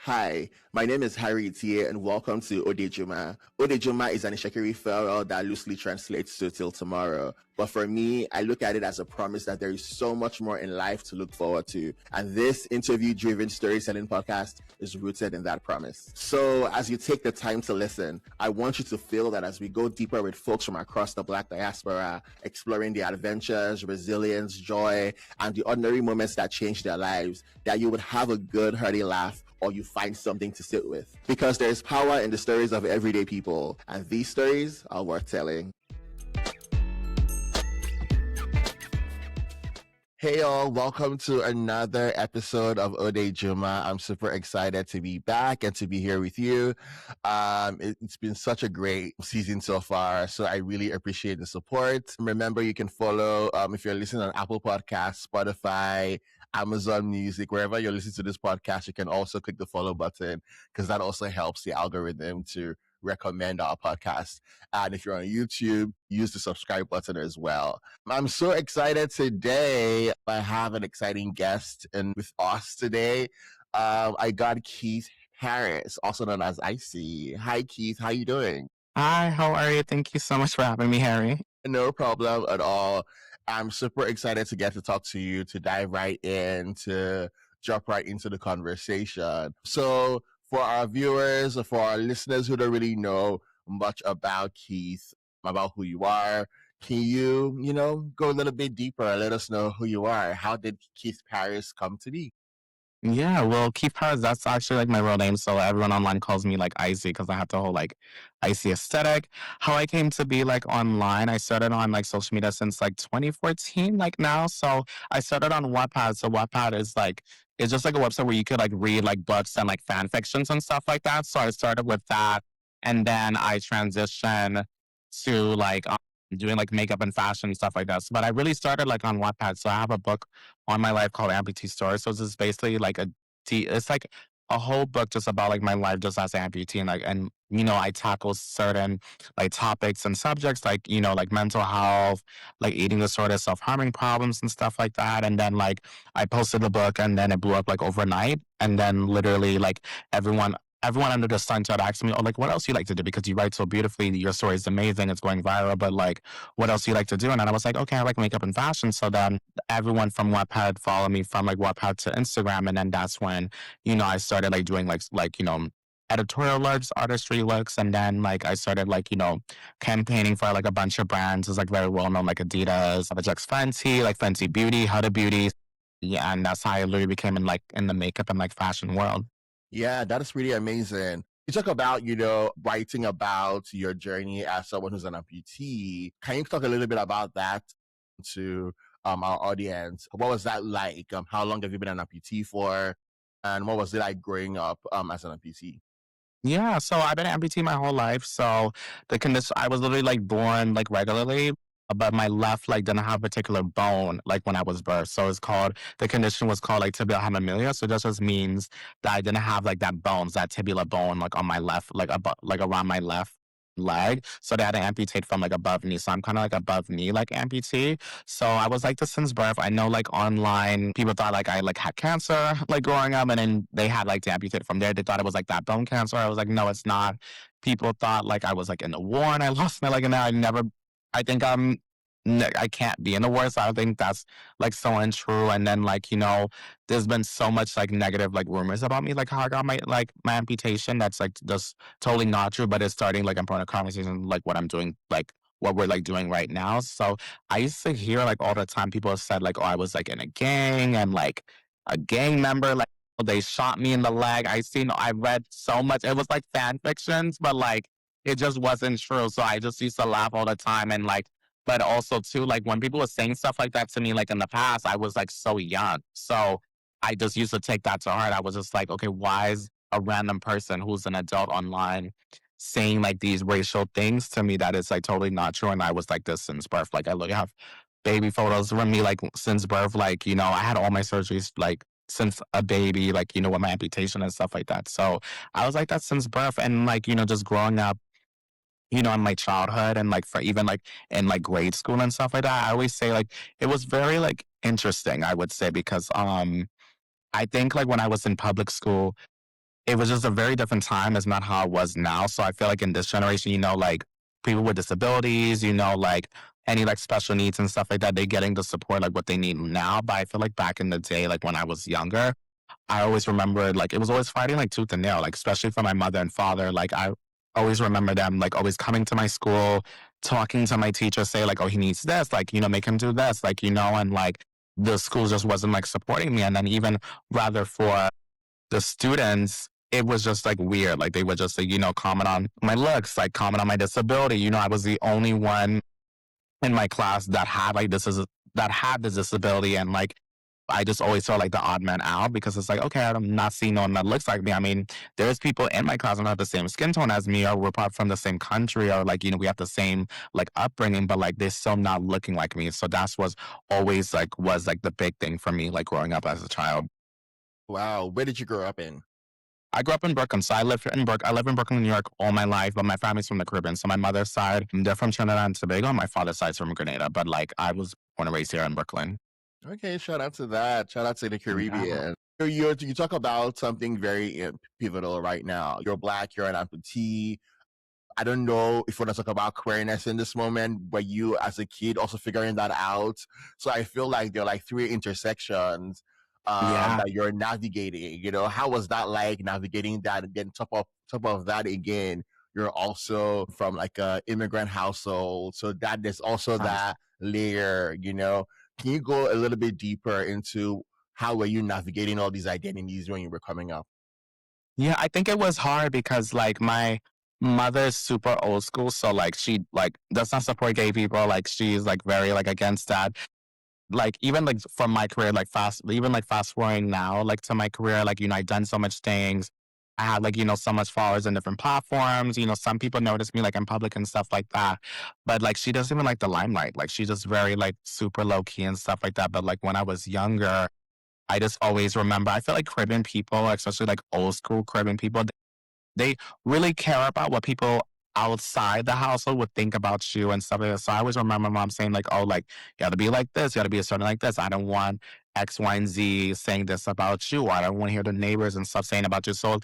Hi, my name is Harry Tie and welcome to Odejuma. Odejuma is an Ishekiri farewell that loosely translates to till tomorrow. But for me, I look at it as a promise that there is so much more in life to look forward to. And this interview-driven storytelling podcast is rooted in that promise. So as you take the time to listen, I want you to feel that as we go deeper with folks from across the Black diaspora, exploring the adventures, resilience, joy, and the ordinary moments that change their lives, that you would have a good, hearty laugh or you find something to sit with. Because there's power in the stories of everyday people, and these stories are worth telling. Hey all, welcome to another episode of Odejuma. I'm super excited to be back and to be here with you. It's been such a great season so far, so I really appreciate the support. Remember, you can follow, if you're listening on Apple Podcasts, Spotify, Amazon Music, wherever you're listening to this podcast, you can also click the follow button because that also helps the algorithm to recommend our podcast. And if you're on YouTube, use the subscribe button as well. I'm so excited today. I have an exciting guest and with us today. I got Keith Parris, also known as Icy. Hi, Keith. How you doing? Hi, how are you? Thank you so much for having me, Harry. No problem at all. I'm super excited to get to talk to you, to dive right in, to jump right into the conversation. So for our viewers, or for our listeners who don't really know much about Keith, about who you are, can you, go a little bit deeper and let us know who you are? How did Keith Parris come to be? Yeah, well, Keith Parris, that's actually like my real name. So everyone online calls me like Icy because I have the whole like icy aesthetic. How I came to be like online, I started on like social media since like 2014, like now. So I started on Wattpad. So Wattpad is like, it's just like a website where you could like read like books and like fan fictions and stuff like that. So I started with that. And then I transitioned to like doing like makeup and fashion and stuff like that. So, but I really started like on Wattpad. So I have a book on my life called Amputee Story. So it's just basically like it's like a whole book just about like my life just as an amputee and like and I tackle certain like topics and subjects like like mental health, like eating disorder, self-harming problems and stuff like that. And then like I posted the book and then it blew up like overnight. And then literally like everyone under the sun started asking me, oh, like, what else you like to do? Because you write so beautifully. Your story is amazing. It's going viral. But like, what else do you like to do? And then I was like, okay, I like makeup and fashion. So then everyone from Wattpad followed me from like Wattpad to Instagram. And then that's when, I started like doing editorial looks, artistry looks. And then like I started like, campaigning for like a bunch of brands. It's like very well known, like Adidas, Jax Fenty, like Fenty Beauty, Huda Beauty. Yeah. And that's how I literally became in the makeup and like fashion world. Yeah, that is really amazing. You talk about, writing about your journey as someone who's an amputee. Can you talk a little bit about that to our audience? What was that like? How long have you been an amputee for? And what was it like growing up as an amputee? Yeah, so I've been an amputee my whole life. So the condition, I was literally like born like regularly, but my left like didn't have a particular bone like when I was birthed. So the condition was called like tibial hemimelia. So that just means that I didn't have like that bones, that tibular bone like on my left, like around my left leg. So they had to amputate from like above knee. So I'm kind of like above knee like amputee. So I was like this since birth. I know like online people thought like I like had cancer like growing up and then they had like to amputate from there. They thought it was like that bone cancer. I was like, no, it's not. People thought like I was like in the war and I lost my leg and I think I can't be in the war. So I think that's like so untrue. And then like, there's been so much like negative like rumors about me, like how I got my amputation. That's like just totally not true, but it's starting like important conversation, like what I'm doing, like what we're like doing right now. So I used to hear like all the time people said like, oh, I was like in a gang and like a gang member, like they shot me in the leg. I read so much. It was like fan fictions, but like it just wasn't true. So I just used to laugh all the time and like, but also too, like when people were saying stuff like that to me, like in the past, I was like so young. So I just used to take that to heart. I was just like, okay, why is a random person who's an adult online saying like these racial things to me that is like totally not true? And I was like this since birth. Like have baby photos from me like since birth. Like, I had all my surgeries like since a baby, like, with my amputation and stuff like that. So I was like that since birth. And like, just growing up, in my childhood and like for even like in like grade school and stuff like that, I always say like it was very like interesting, I would say, because I think like when I was in public school, it was just a very different time. It's not how it was now. So I feel like in this generation, like people with disabilities, like any like special needs and stuff like that, they're getting the support like what they need now. But I feel like back in the day, like when I was younger, I always remember like it was always fighting like tooth and nail, like especially for my mother and father. Like I always remember them like always coming to my school, talking to my teacher, say like, oh, he needs this, like, make him do this, like, and like the school just wasn't like supporting me. And then even rather for the students, it was just like weird. Like they would just like, comment on my looks, like comment on my disability. I was the only one in my class that had like that had this disability, and like I just always felt like the odd man out because it's like, okay, I'm not seeing no one that looks like me. I mean, there's people in my class that have the same skin tone as me, or we're part from the same country, or like, we have the same like upbringing, but like they're still not looking like me. So that's was always like was like the big thing for me, like growing up as a child. Wow. Where did you grow up in? I grew up in Brooklyn, so I live in Brooklyn, New York all my life, but my family's from the Caribbean. So my mother's side, they're from Trinidad and Tobago, and my father's side's from Grenada. But like I was born and raised here in Brooklyn. Okay, shout out to that. Shout out to the Yeah. Caribbean. You talk about something very pivotal right now. You're Black, you're an amputee. I don't know if you want to talk about queerness in this moment, but you as a kid also figuring that out. So I feel like there are like three intersections Yeah. that you're navigating. How was that like navigating that? And then top of that again, you're also from like a immigrant household. So that there's also that layer. Can you go a little bit deeper into how were you navigating all these identities when you were coming up? Yeah, I think it was hard because like my mother's super old school, so like she like does not support gay people. Like she's like very like against that. Like even like from my career, like fast forwarding now, like to my career, like I've done so much things. I had like so much followers on different platforms. Some people notice me like in public and stuff like that. But like she doesn't even like the limelight. Like she's just very like super low key and stuff like that. But like when I was younger, I just always remember. I feel like Caribbean people, especially like old school Caribbean people, they really care about what people outside the household would think about you and stuff like that. So I always remember mom saying like, oh, like you gotta be like this, you gotta be a certain like this. I don't want X, Y, and Z saying this about you. I don't want to hear the neighbors and stuff saying about you. So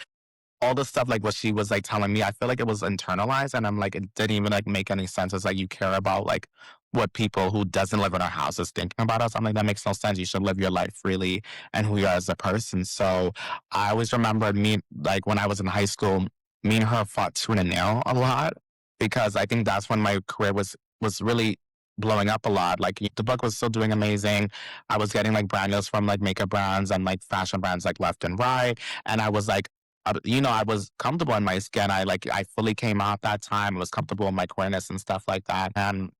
all the stuff like what she was like telling me, I feel like it was internalized, and I'm like, it didn't even like make any sense. It's like you care about like what people who doesn't live in our house is thinking about us. I'm like, that makes no sense. You should live your life freely and who you are as a person. So I always remember me like when I was in high school, me and her fought tooth and nail a lot because I think that's when my career was really blowing up a lot. Like the book was still doing amazing. I was getting like brand deals from like makeup brands and like fashion brands like left and right. And I was like I was comfortable in my skin. I fully came out that time. I was comfortable in my queerness and stuff like that. And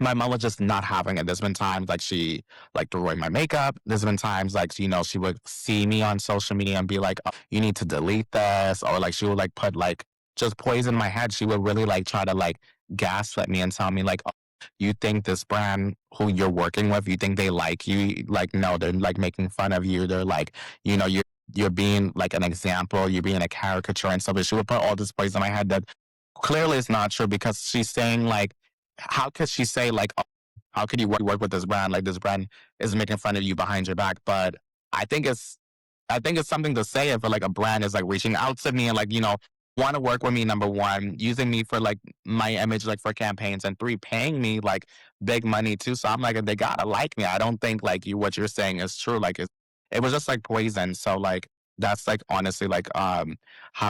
my mom was just not having it. There's been times like she like threw away my makeup. There's been times like she would see me on social media and be like, oh, "You need to delete this," or like she would like put like just poison my head. She would really like try to like gaslight me and tell me like, oh, "You think this brand who you're working with, you think they like you? Like no, they're like making fun of you. They're like, you're being like an example. You're being a caricature and stuff." But she would put all this poison in my head that clearly is not true because she's saying like how could she say like, oh, how could you work with this brand? Like this brand is making fun of you behind your back. But I think it's, I think it's something to say if like a brand is like reaching out to me and like, want to work with me, number one, using me for like my image, like for campaigns, and three, paying me like big money too. So I'm like, they gotta like me. I don't think like what you're saying is true. Like it was just like poison. So like, that's like honestly like, how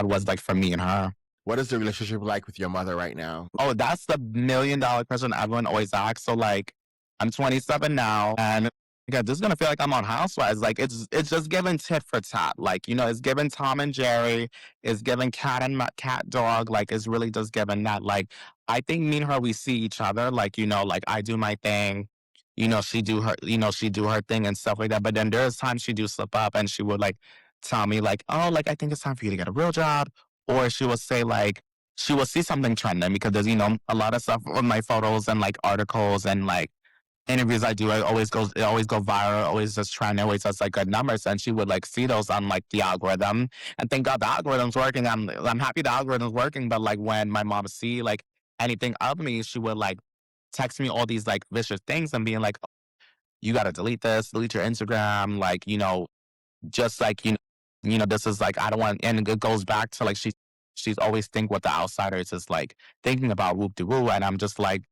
it was like for me and her. What is the relationship like with your mother right now? Oh, that's the $1 million question everyone always asks. So like, I'm 27 now, and yeah, this is gonna feel like I'm on Housewives. Like it's just given tit for tat. Like it's given Tom and Jerry. It's given cat and cat dog. Like it's really just given that. Like I think me and her we see each other. Like like I do my thing. She do her thing and stuff like that. But then there's times she do slip up and she would like tell me like, oh, like I think it's time for you to get a real job, or she will say like she will see something trending because there's a lot of stuff on my photos and like articles and like interviews I do. It always go viral, always just trend, always has like good numbers. And she would like see those on like the algorithm, and thank God the algorithm's working. I'm happy the algorithm's working. But like when my mom see like anything of me, she would like text me all these like vicious things and being like, "Oh, you got to delete this, delete your Instagram, like just like this is like I don't want, and it goes back to like she's always think what the outsiders is like thinking about whoop de woo, and I'm just like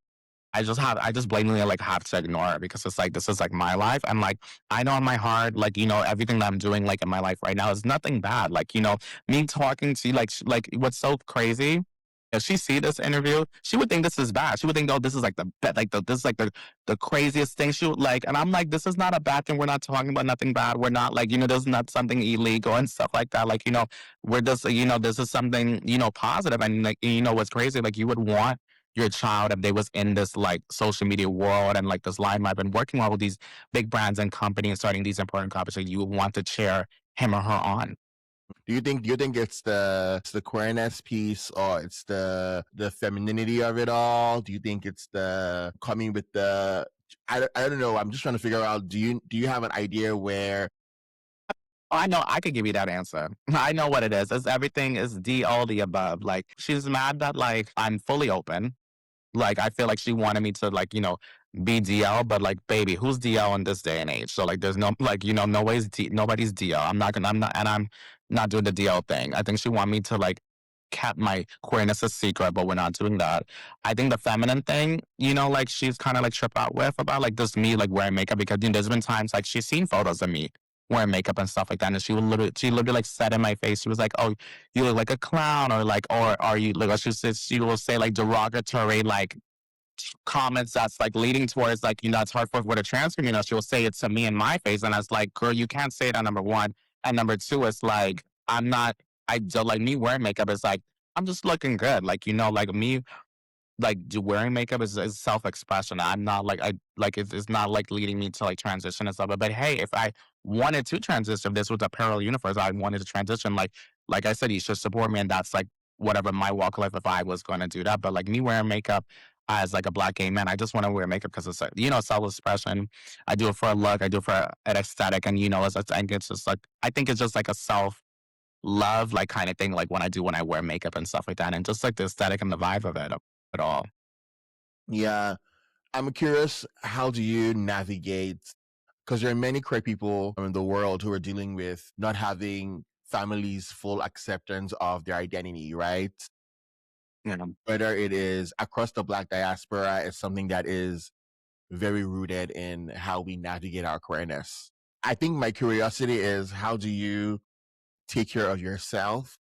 I just blatantly like have to ignore it because it's like this is like my life. And like I know in my heart, like, everything that I'm doing like in my life right now is nothing bad. Like, me talking to you, like like what's so crazy. If she see this interview, she would think this is bad. She would think, oh, this is like this is like the craziest thing. She would like, and I'm like, this is not a bad thing. We're not talking about nothing bad. We're not like, this is not something illegal and stuff like that. Like, we're just, this is something, positive. And like, what's crazy, like you would want your child if they was in this like social media world and like this limelight and working on with these big brands and companies starting these important companies, you would want to cheer him or her on. Do you think it's the queerness piece, or it's the femininity of it all? Do you think it's the coming with the I don't know. I'm just trying to figure out, do you have an idea where Oh, I know I could give you that answer. I know what it is. It's everything is D all the above. Like she's mad that like I'm fully open. Like I feel like she wanted me to like, be DL, but like baby, who's DL in this day and age? So like there's no like, nobody's DL. I'm not doing the DL thing. I think she want me to like kept my queerness a secret, but we're not doing that. I think the feminine thing, like she's kind of like trip out with about like just me like wearing makeup because there's been times like she's seen photos of me wearing makeup and stuff like that, and she literally like said in my face, she was like, "Oh, you look like a clown," or like, or are you like? She will say like derogatory like comments that's like leading towards like it's hard for a trans community. She will say it to me in my face, and I was like, "Girl, you can't say that." Number one, and number two, it's like I'm not. I do like me wearing makeup is like I'm just looking good, like like me like wearing makeup is self-expression. I'm not like I like it's not like leading me to like transition and stuff. But hey, if I wanted to transition, if this was a parallel universe, I wanted to transition. Like I said, you should support me, and that's like whatever my walk of life if I was going to do that. But like me wearing makeup as like a black gay man, I just want to wear makeup because it's like self-expression. I do it for a look, I do it for an aesthetic, and I think it's just like I think it's just like a self love like kind of thing like when I wear makeup and stuff like that, and just like the aesthetic and the vibe of it at all. yeah, I'm curious, how do you navigate, because there are many queer people in the world who are dealing with not having families' full acceptance of their identity, right? You know. Whether it is across the Black diaspora, is something that is very rooted in how we navigate our queerness. I think my curiosity is, how do you take care of yourself?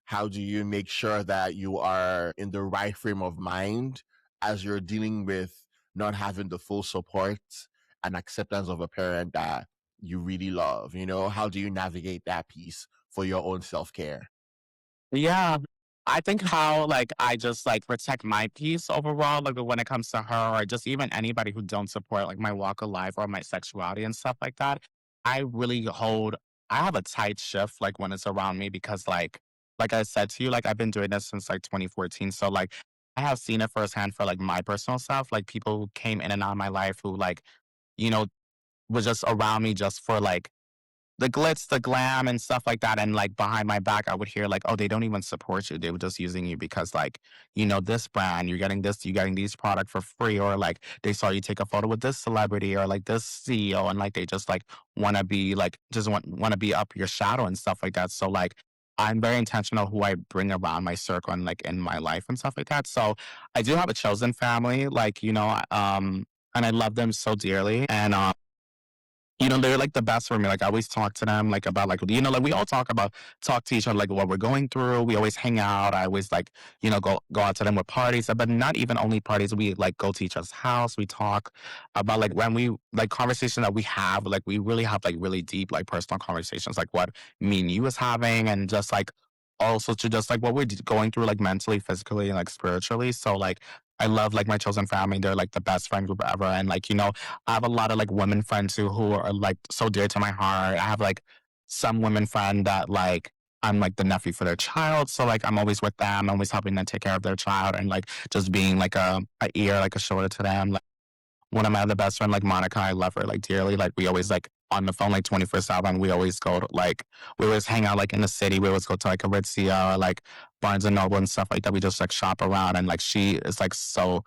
How do you make sure that you are in the right frame of mind as you're dealing with not having the full support and acceptance of a parent that you really love? How do you navigate that piece for your own self-care? Yeah. I think how like I just like protect my peace overall, like when it comes to her or just even anybody who don't support like my walk of life or my sexuality and stuff like that. I really hold I have a tight shift like when it's around me because like I said to you, like I've been doing this since like 2014. So like I have seen it firsthand for like my personal self, like people who came in and out of my life who like, you know, was just around me just for like the glitz, the glam, and stuff like that. And like behind my back, I would hear like, "Oh, they don't even support you. They were just using you because like, this brand, you're getting this, you're getting these product for free, or like they saw you take a photo with this celebrity or like this CEO, and like they just like want to be like just want to be up your shadow and stuff like that." So like. I'm very intentional who I bring around my circle and like in my life and stuff like that. So I do have a chosen family, like, and I love them so dearly. And they're like the best for me. Like I always talk to them like about like like we all talk to each other like what we're going through. We always hang out. I always like, go out to them with parties, but not even only parties. We like go to each other's house. We talk about like when we like conversation that we have, like we really have like really deep, like personal conversations, like what me and you was having and just like also to just like what we're going through like mentally, physically, and like spiritually. So like I love like my chosen family. They're like the best friend group ever. And like, I have a lot of like women friends who are like so dear to my heart. I have like some women friend that like I'm like the nephew for their child. So like I'm always with them, always helping them take care of their child and like just being like a ear, like a shoulder to them. Like one of my other best friend, like Monica, I love her like dearly. Like we always like on the phone like 24/7. We always go to like we always hang out like in the city. We always go to like Aritzia or like Barnes and Noble and stuff like that. We just like shop around and like she is like so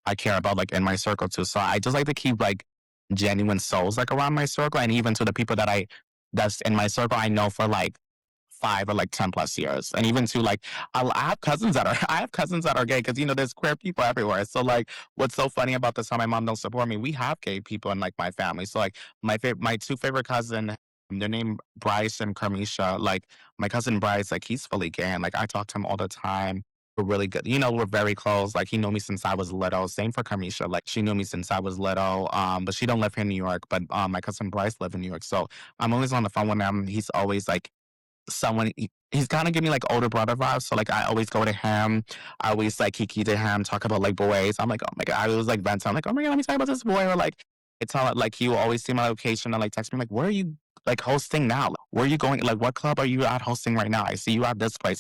I care about like in my circle too. So I just like to keep like genuine souls like around my circle and even to the people that I that's in my circle, I know for like 5 or like 10 plus years. And even to like, I have cousins that are, I have cousins that are gay because, there's queer people everywhere. So like, what's so funny about this, how my mom don't support me, we have gay people in like my family. So like my two favorite cousins, they're named Bryce and Carmisha. Like my cousin Bryce, like he's fully gay and like I talk to him all the time. We're really good. We're very close. Like he knew me since I was little. Same for Carmisha. Like she knew me since I was little. But she don't live here in New York. But my cousin Bryce live in New York. So I'm always on the phone with him. He's always like someone he's kind of give me like older brother vibes. So like I always go to him. I always like kiki to him, talk about like boys. I'm like, oh my god, I was like venting. I'm like, oh my god, let me talk about this boy. Or like it's all like he will always see my location and like text me like, where are you like hosting now? Where are you going? Like what club are you at hosting right now? I see you at this place.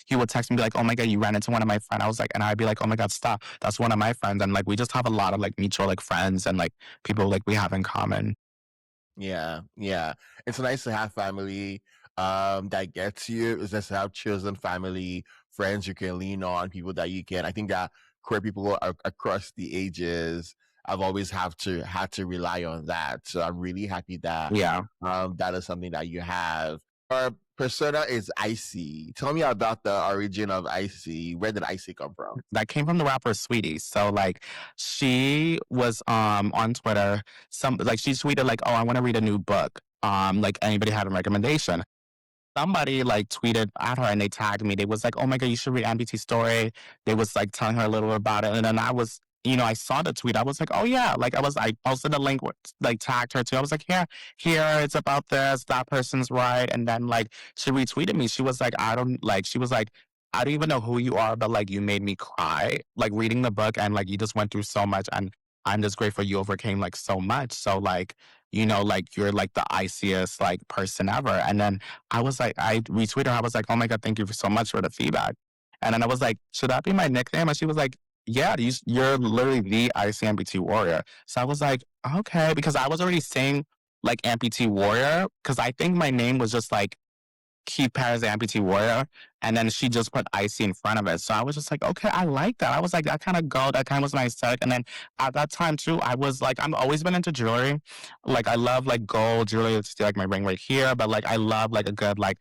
He would text me be like, oh my god, you ran into one of my friends. I was like, and I'd be like, oh my god, stop. That's one of my friends. And like we just have a lot of like mutual like friends and like people like we have in common. Yeah, yeah. It's nice to have family that gets you. It's nice to have chosen family, friends you can lean on, people that you can. I think that queer people across the ages have always had to rely on that. So I'm really happy that Yeah. that is something that you have. Our persona is Icy. Tell me about the origin of Icy. Where did Icy come from? That came from the rapper Sweetie. So like she was on Twitter, some like she tweeted like, oh, I want to read a new book. Like anybody had a recommendation. Somebody like tweeted at her and they tagged me. They was like, "Oh my god, you should read Amputee Story." They was like telling her a little about it, and then I was, I saw the tweet. I was like, "Oh yeah!" Like I posted a link, with, like tagged her too. I was like, here, it's about this. That person's right." And then like she retweeted me. She was like, "I don't like." She was like, "I don't even know who you are, but like you made me cry, like reading the book, and like you just went through so much, and I'm just grateful you overcame like so much. So like." Like you're like the iciest like person ever. And then I was like, I retweeted her. I was like, oh my God, thank you so much for the feedback. And then I was like, should that be my nickname? And she was like, yeah, you're literally the IC warrior. So I was like, okay, because I was already saying like amputee warrior, because I think my name was just like Keith Parris Amputee Warrior, and then she just put icy in front of it. So I was just like, okay, I like that. I was like, that kind of go, that kind of was my aesthetic. And then at that time too, I was like, I've always been into jewelry. Like I love like gold jewelry. It's like my ring right here, but like I love like a good like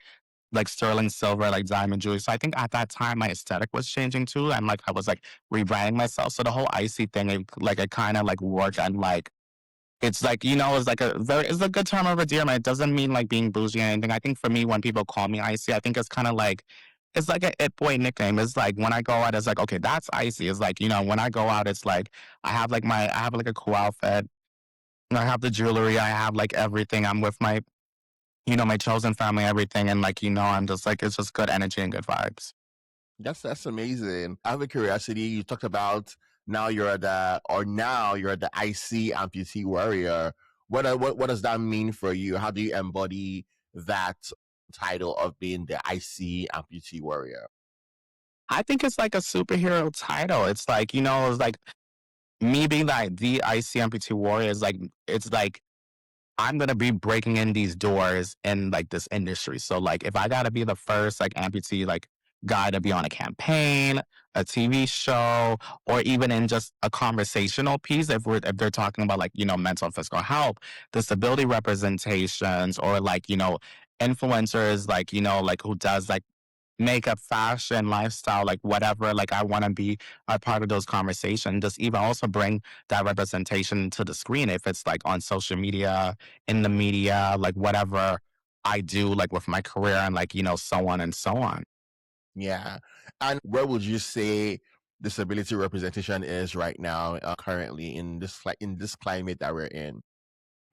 sterling silver, like diamond jewelry. So I think at that time my aesthetic was changing too, and like I was like rebranding myself. So the whole icy thing, it kind of like worked and like it's like, it's like it's a good term of endearment. It doesn't mean like being bougie or anything. I think for me, when people call me icy, I think it's kind of like, it's like a it boy nickname. It's like when I go out, it's like, okay, that's icy. It's like, when I go out, it's like, I have like a cool outfit. I have the jewelry. I have like everything. I'm with my chosen family, everything. And like, I'm just like, it's just good energy and good vibes. That's amazing. I have a curiosity. You talked about now you're the IC amputee warrior. What does that mean for you? How do you embody that title of being the IC amputee warrior? I think it's like a superhero title. It's like, it's like me being like the IC amputee warrior is like, it's like I'm gonna be breaking in these doors in like this industry. So like if I gotta be the first like amputee like guy to be on a campaign, a TV show, or even in just a conversational piece, if they're talking about like, mental and physical health, disability representations, or like, influencers like, like who does like makeup, fashion, lifestyle, like whatever, like I want to be a part of those conversations. Just even also bring that representation to the screen if it's like on social media, in the media, like whatever I do, like with my career and like, so on and so on. Yeah. And where would you say disability representation is right now, currently in this climate that we're in?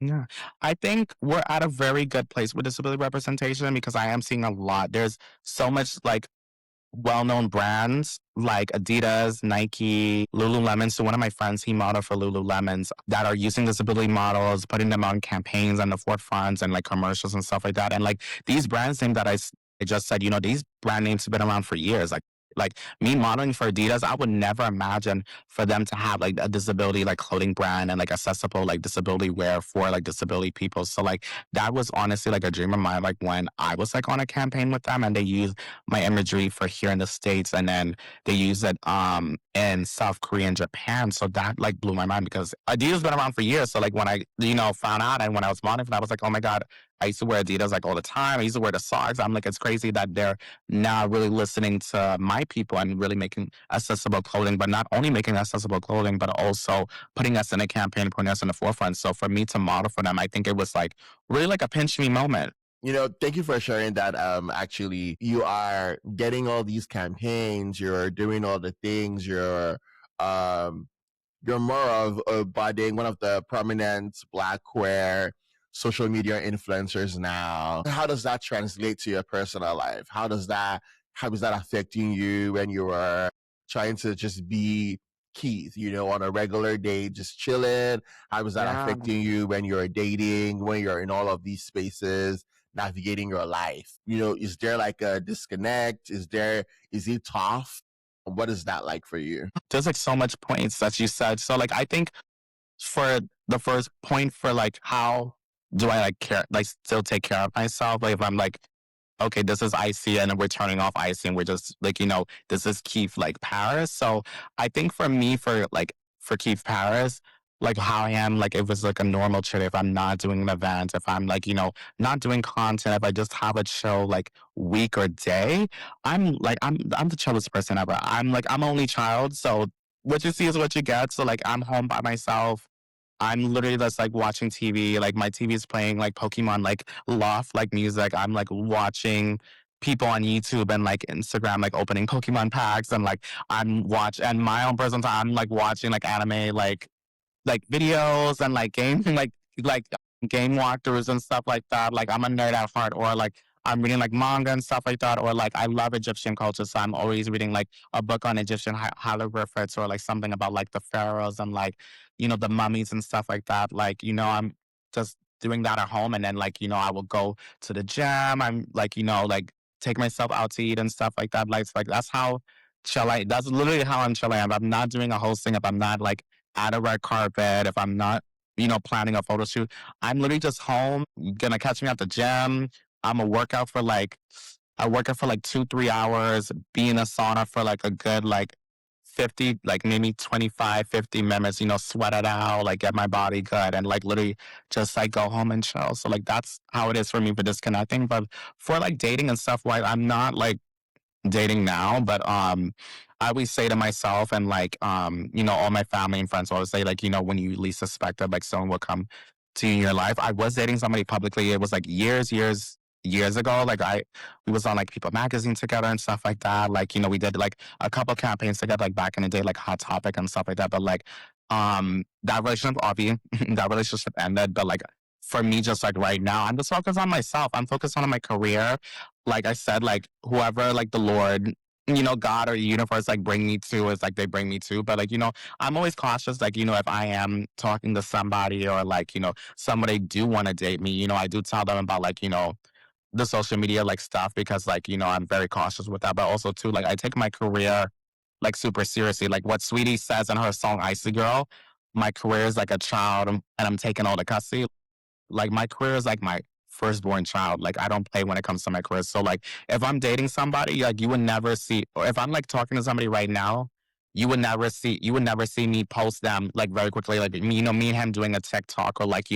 Yeah. I think we're at a very good place with disability representation because I am seeing a lot. There's so much like well-known brands like Adidas, Nike, Lululemon. So one of my friends, he modeled for Lululemons that are using disability models, putting them on campaigns on the forefronts and like commercials and stuff like that. And like these brands name that I just said, these brand names have been around for years. Like me modeling for Adidas, I would never imagine for them to have like a disability like clothing brand and like accessible like disability wear for like disability people. So like that was honestly like a dream of mine. Like when I was like on a campaign with them and they used my imagery for here in the States and then they use it in South Korea and Japan. So that like blew my mind because Adidas been around for years. So like when I found out and when I was modeling, I was like, oh my god, I used to wear Adidas like all the time. I used to wear the socks. I'm like, it's crazy that they're now really listening to my people and really making accessible clothing, but not only making accessible clothing, but also putting us in a campaign, putting us in the forefront. So for me to model for them, I think it was like really like a pinch me moment. Thank you for sharing that. Actually, you are getting all these campaigns, you're doing all the things, um, you're more of budding one of the prominent Black queer social media influencers now. How does that translate to your personal life? How is that affecting you when you are trying to just be Keith, on a regular day, just chilling? How is that Yeah. affecting you when you're dating, when you're in all of these spaces, navigating your life? Is there like a disconnect? Is it tough? What is that like for you? There's like so much points that you said. So like I think for the first point for like how do I like care like still take care of myself? Like if I'm like, okay, this is icy and we're turning off icy and we're just like, this is Keith like Paris. So I think for me for Keith Paris, like how I am, like if it's like a normal chill, if I'm not doing an event, if I'm like, not doing content, if I just have a chill like week or day, I'm the chillest person ever. I'm only child, so what you see is what you get. So like I'm home by myself. I'm literally just like watching TV. Like my TV is playing like Pokemon, like loft, like music. I'm like watching people on YouTube and like Instagram, like opening Pokemon packs and like and my own personal time. I'm like watching like anime, like videos and like game like game walkthroughs and stuff like that. Like I'm a nerd at heart, or like I'm reading like manga and stuff like that, or like I love Egyptian culture, so I'm always reading like a book on Egyptian hieroglyphics or like something about like the pharaohs and like the mummies and stuff like that. Like I'm just doing that at home, and then like I will go to the gym. I'm like like take myself out to eat and stuff like that. Like that's how chill I. That's literally how I'm chilling. I'm not doing a hosting if I'm not like at a red carpet, if I'm not, planning a photo shoot. I'm literally just home, gonna catch me at the gym. I'm a workout for like I work out for like 2-3 hours, be in a sauna for like a good like 50, like maybe 25, 50 minutes, sweat it out, like get my body good and like literally just like go home and chill. So like that's how it is for me for disconnecting. But for like dating and stuff, like I'm not like dating now, but I always say to myself and like all my family and friends always say like, when you least suspect that like someone will come to you in your life. I was dating somebody publicly. It was like years ago. Like we was on like People magazine together and stuff like that. Like, we did like a couple campaigns together like back in the day, like Hot Topic and stuff like that. But like that relationship obviously that relationship ended. But like for me, just like right now, I'm just focused on myself. I'm focused on my career. Like I said, like whoever like the Lord, God or the universe like bring me to is like they bring me to. But like, I'm always cautious, like, if I am talking to somebody or like, somebody do want to date me, I do tell them about like, the social media like stuff because like, I'm very cautious with that. But also too, like I take my career like super seriously. Like what Sweetie says in her song Icy Girl, my career is like a child and I'm taking all the custody. Like my career is like my firstborn child. Like I don't play when it comes to my career. So like if I'm dating somebody, like you would never see, or if I'm like talking to somebody right now, you would never see me post them like very quickly. Like me and him doing a TikTok or like,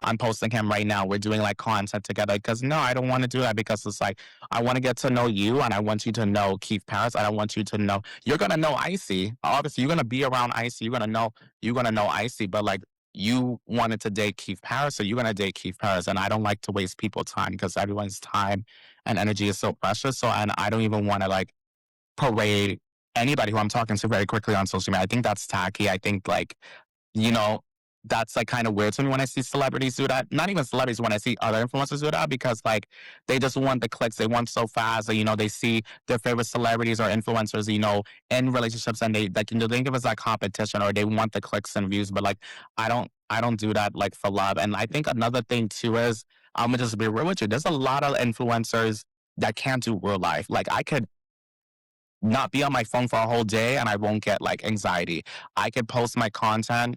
I'm posting him right now. We're doing like content together. Because no, I don't want to do that because it's like I want to get to know you and I want you to know Keith Parris. I don't want you to know you're gonna know Icy. Obviously, you're gonna be around Icy. You're gonna know Icy, but like you wanted to date Keith Parris, so you're gonna date Keith Parris. And I don't like to waste people's time because everyone's time and energy is so precious. So and I don't even want to like parade anybody who I'm talking to very quickly on social media. I think that's tacky. I think like, you know, that's like kind of weird to me when I see celebrities do that. Not even celebrities, when I see other influencers do that because like they just want the clicks. They want so fast that, they see their favorite celebrities or influencers, in relationships and they like, they give us that competition or they want the clicks and views. But like, I don't do that like for love. And I think another thing too is, I'm gonna just be real with you. There's a lot of influencers that can't do real life. Like I could not be on my phone for a whole day and I won't get like anxiety. I could post my content.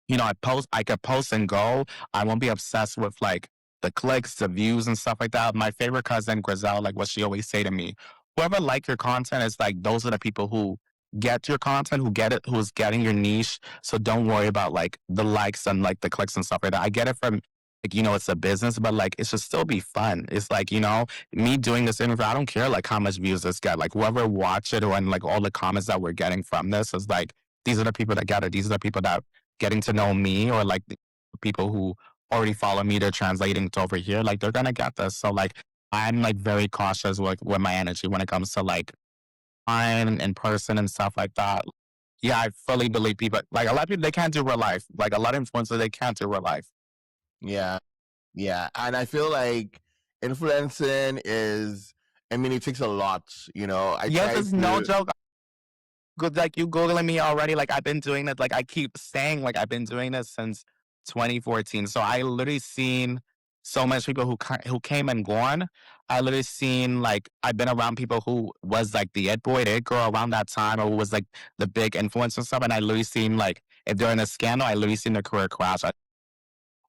I could post and go. I won't be obsessed with like the clicks, the views and stuff like that. My favorite cousin, Grizel, like what she always say to me, whoever like your content is like, those are the people who get your content, who get it, who's getting your niche. So don't worry about like the likes and like the clicks and stuff like that. I get it from like, it's a business, but like it should still be fun. It's like, me doing this interview, I don't care like how much views this get. Like whoever watch it or and like all the comments that we're getting from this is like these are the people that get it. These are the people that getting to know me or like the people who already follow me, they're translating to over here. Like they're gonna get this. So like I'm like very cautious with my energy when it comes to like online in person and stuff like that. Yeah, I fully believe people like a lot of people they can't do real life. Like a lot of influencers they can't do real life. Yeah. Yeah. And I feel like influencing is, I mean, it takes a lot. I Yes, try it's no to, joke. Good, like you googling me already. Like I've been doing it. Like I keep saying, like I've been doing this since 2014. So I literally seen so much people who came and gone. I literally seen like I've been around people who was like the it boy, the it girl around that time, or was like the big influence and stuff. And I literally seen like if they're in a scandal, I literally seen their career crash.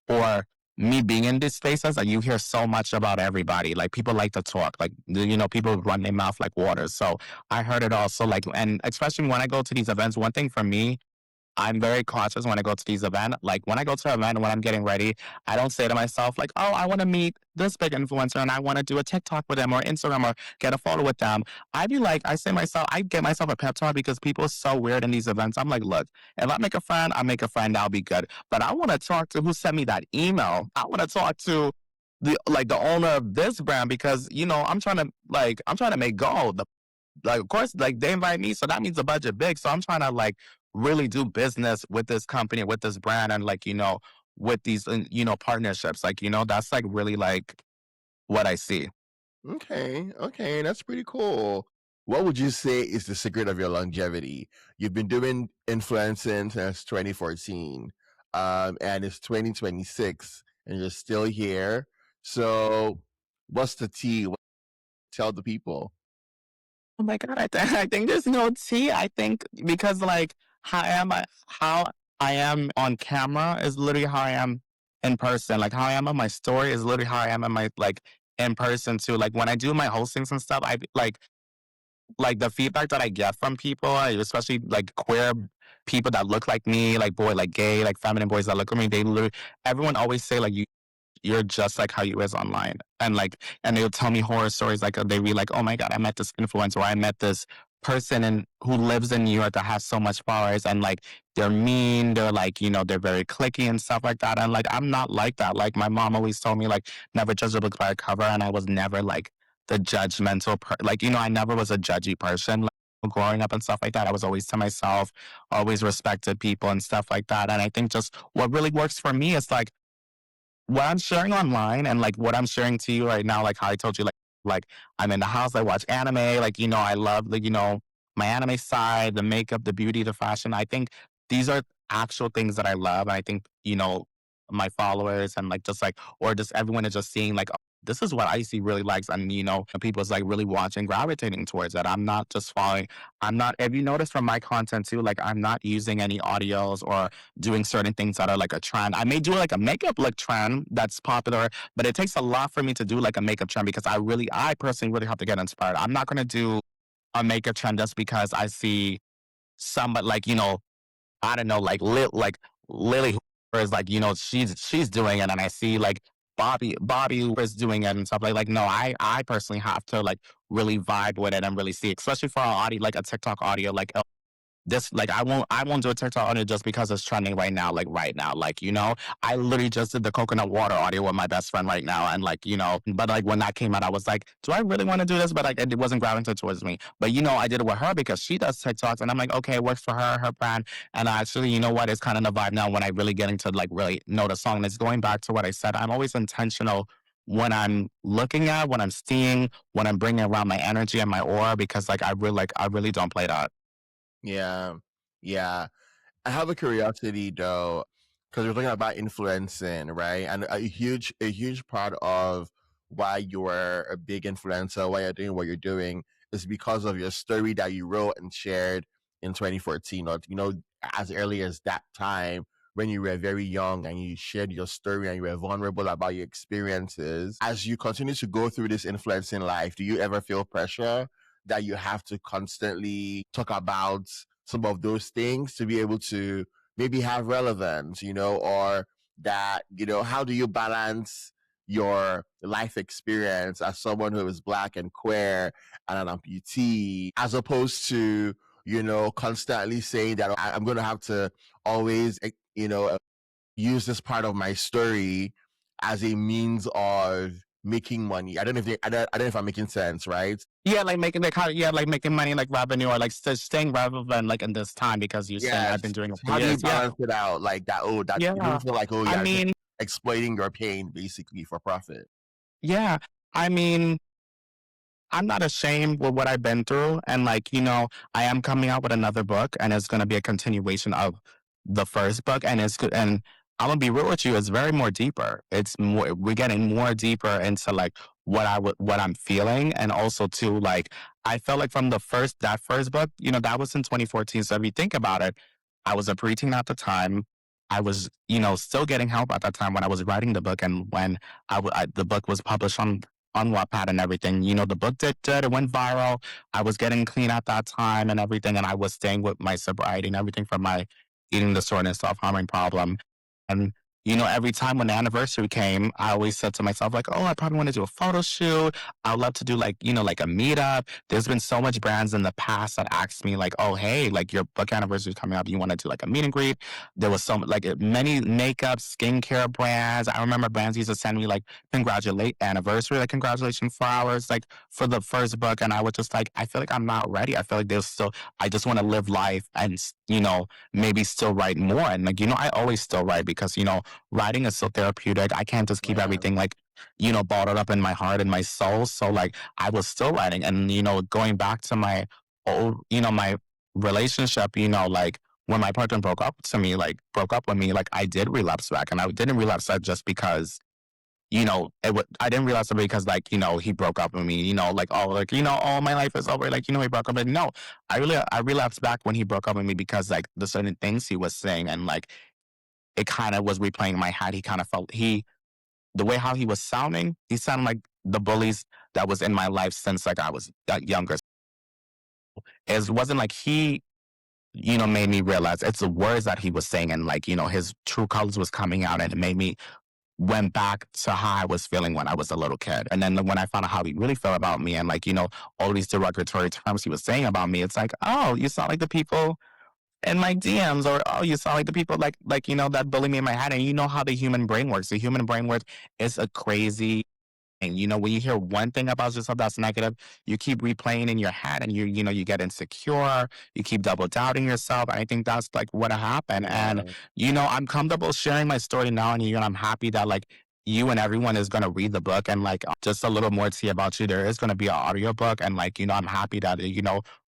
Or me being in these spaces, like you hear so much about everybody. Like people like to talk, like people run their mouth like water. So I heard it also like, and especially when I go to these events, one thing for me I'm very cautious when I go to these events. Like when I go to an event, when I'm getting ready, I don't say to myself like, "Oh, I want to meet this big influencer and I want to do a TikTok with them or Instagram or get a photo with them." I be like, I say myself, I get myself a pep talk because people are so weird in these events. I'm like, look, if I make a friend, I make a friend. That'll be good. But I want to talk to who sent me that email. I want to talk to the owner of this brand because I'm trying to make gold. Like of course like they invite me so that means the budget big so I'm trying to like really do business with this company with this brand and like with these partnerships like that's like really like what I see. okay, okay, that's pretty cool. What would you say is the secret of your longevity? You've been doing influencing since 2014, and it's 2026, and you're still here. So, what's the tea? Tell the people. Oh my god, I think there's no tea. I think because like how I am on camera is literally how I am in person. Like how I am on my story is literally how I am in my like in person too. Like when I do my hostings and stuff, I like the feedback that I get from people, especially like queer people that look like me, like like gay, like feminine boys that look like me, they literally everyone always say like you're just like how you is online. And they'll tell me horror stories like they be like, oh my God, I met this influencer or I met this person and who lives in New York that has so much followers and like they're mean, they're like, they're very clicky and stuff like that. And like I'm not like that. Like my mom always told me like never judge a book by a cover and I was never like the judgmental like, I never was a judgy person. Like, growing up and stuff like that, I was always to myself, always respected people and stuff like that. And I think just what really works for me is like what I'm sharing online and like what I'm sharing to you right now, like how I told you, like I'm in the house, I watch anime, like I love the my anime side, the makeup, the beauty, the fashion. I think these are actual things that I love, and I think my followers and like just like or just everyone is just seeing like oh, this is what I see really likes, and people's like really watching, gravitating towards it. I'm not just following. I'm not. If you notice from my content too, like I'm not using any audios or doing certain things that are like a trend. I may do like a makeup look trend that's popular, but it takes a lot for me to do like a makeup trend because I personally really have to get inspired. I'm not gonna do a makeup trend just because I see somebody like, I don't know, like Lily Hoover is like, she's doing it and I see like Bobby Hoover is doing it and stuff like no, I personally have to like really vibe with it and really see, especially for our audio, like a TikTok audio, like this like I won't do a TikTok on it just because it's trending right now, like right now. Like, I literally just did the coconut water audio with my best friend right now. And like, but like when that came out, I was like, do I really want to do this? But like it wasn't gravitating towards me. But I did it with her because she does TikToks and I'm like, okay, it works for her brand. And actually, you know what? It's kind of the vibe now when I really get into like really know the song. And it's going back to what I said. I'm always intentional when I'm looking at, when I'm seeing, when I'm bringing around my energy and my aura because I really don't play that. Yeah, yeah. I have a curiosity though, because we're talking about influencing, right? And a huge part of why you're a big influencer, why you're doing what you're doing, is because of your story that you wrote and shared in 2014, or as early as that time when you were very young and you shared your story and you were vulnerable about your experiences. As you continue to go through this influencing life, do you ever feel pressure that you have to constantly talk about some of those things to be able to maybe have relevance, or that, how do you balance your life experience as someone who is Black and queer and an amputee, as opposed to, constantly saying that I'm going to have to always, use this part of my story as a means of making money. I don't know if I'm making sense, right? Yeah, like making the kind, yeah, like making money, like revenue, or like staying relevant, like in this time because you're saying Yes. I've been doing it So for how do you years. Yeah, balance it out? Like that, that you yeah. don't feel like, I yeah, just mean, exploiting your pain basically for profit. yeah. I mean, I'm not ashamed with what I've been through. And like, I am coming out with another book and it's going to be a continuation of the first book. And it's good. And I'm going to be real with you. It's very more deeper. It's more, we're getting more deeper into like what I'm feeling. And also too, like, I felt like from that first book, that was in 2014. So if you think about it, I was a preteen at the time. I was, still getting help at that time when I was writing the book. And when the book was published on Wattpad and everything. The book did good. It went viral. I was getting clean at that time and everything. And I was staying with my sobriety and everything from my eating disorder and self-harming problem. And, every time when the anniversary came, I always said to myself, like, oh, I probably want to do a photo shoot. I'd love to do like, like a meetup. There's been so much brands in the past that asked me like, oh, hey, like your book anniversary is coming up. You want to do like a meet and greet? There was like many makeup, skincare brands. I remember brands used to send me like congratulate anniversary, like congratulations flowers, like for the first book. And I was just like, I feel like I'm not ready. I feel like there's still, I just want to live life and, maybe still write more. And like, I always still write because, writing is so therapeutic. I can't just keep Yeah. everything like, bottled up in my heart and my soul. So like I was still writing and, going back to my old, my relationship, like when my partner broke up with me, like I did relapse back and I didn't relapse that just because I didn't realize it because like, he broke up with me, like, oh, like, oh, my life is over. Like, he broke up with me. No, I relapsed back when he broke up with me because like the certain things he was saying and like, it kind of was replaying in my head. He kind of felt the way how he was sounding, he sounded like the bullies that was in my life since like I was younger. It wasn't like he, made me realize it's the words that he was saying and like, his true colors was coming out and it made me went back to how I was feeling when I was a little kid. And then when I found out how he really felt about me and like, all these derogatory terms he was saying about me, it's like, oh, you sound like the people in my DMs, or oh, you sound like the people like, that bully me in my head. And you know how the human brain works. The human brain works is a crazy. And when you hear one thing about yourself that's negative, you keep replaying in your head and you get insecure, you keep double doubting yourself. And I think that's like what happened. And, Yeah. I'm comfortable sharing my story now and I'm happy that like you and everyone is going to read the book and like just a little more tea about you. There is going to be an audiobook and like, I'm happy that,